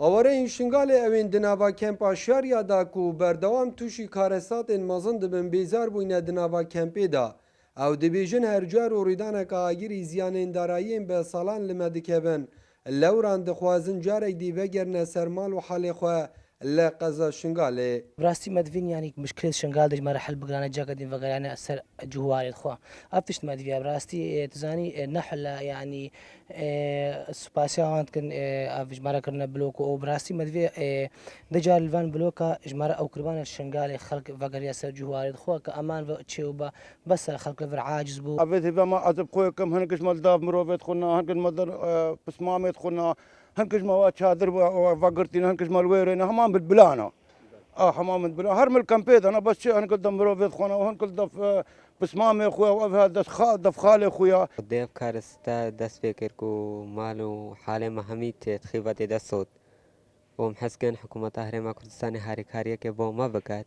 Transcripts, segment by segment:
Awareyên Şingalê evên di nava kempa Şarya da ku berdewam tûşî karesatên mezin dibin bêzar bûyne di nava kempê da. Ew dibêjin her car û rîdaneka agirî ziyanên darayiyên besalan li me dikevin. Lewran dixwazin carek dî vegerine ser mal û helê xwe li qeza Şingalê. براستي مدفين يعني مشكلة شنغال دج مرة حل بقرانا جاكا دين فقر يعني أثر جواري الخوا أفتشت مدفيا براستي تزاني نحل يعني سباسيا هانت كن أفش مرة كرنا بلوك أو براستي مدفيا دجال الفان بلوكا جمرة أو كربان الشنغالي خلق فقر ياسر جواري الخوا كأمان وتشيوبا بس خلق الفر عاجز بو أبيت ما عزب خويكم هنكش مالداف مروفيت خونا هنكش مالدر بسماميت خونا هنكش مواد شادر وفقرتين هنكش مالويرين همام بالبلانا حمام البلا هرمل كامبيد انا بس هنكل دم مروفيت خونا وهنكل دف بسمامي خويا وهذا دف خالي خويا دیو کارستا دست فکر کو مالو حال مهمیت تخیبت دست صوت و محسکن حکومت هرما کردستان هاری کاریه که با ما بکد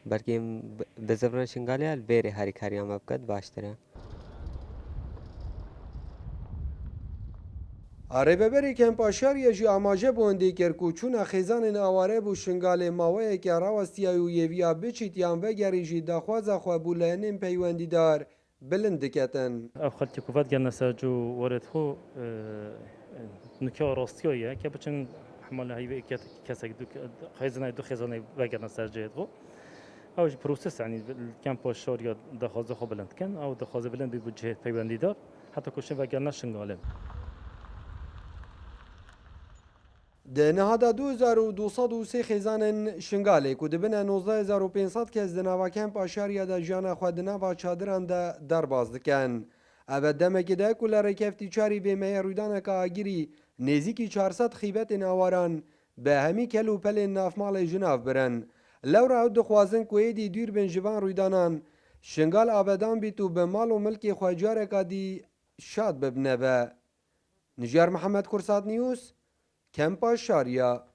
بلکه بزبران شنگالیا البیری هاری کاریه ما بکد باشتره Arêveberê kempa Şarya jî amaje bûn dêker ku çûna xêzanên aware bû Şingalê mawayeke rawastiya û yêviya biçîtiyan vegerî jî daxwaza xwe bûleyenên peywendîdar bilind diketin. اف خلتی کوفت گرن سرجو ورد خو نکه راستیه که بچن حمل هایی که کسی دو خزانه وگرن سرجه خو اوج پروسس يعني كان بوشوريا دخوازه خو بلند كان او دخوازه بلند بوجه پیوندی دار حتی کوشن وگرن شنگاله Di nehada 2203 xêzanên Şingalê ku dibine 19500 kes di nava kempa Şarya de jiyana xwe di nava çadiran de derbas dikin. Ev demekê de ku li rêkefti çarî bêmeya rûdaneka agirî nêzîkî 400 xîbetên awaran bi hemî kel û pelên navmalê ji nav birin. Lewra ew dixwazin ku êdî dûr bin ji van rûdanan Şingal avedan bît û bi mal û milkê xwe careka dî şad bibine be. Nijar Mihemed Kursat News Kempa Şarya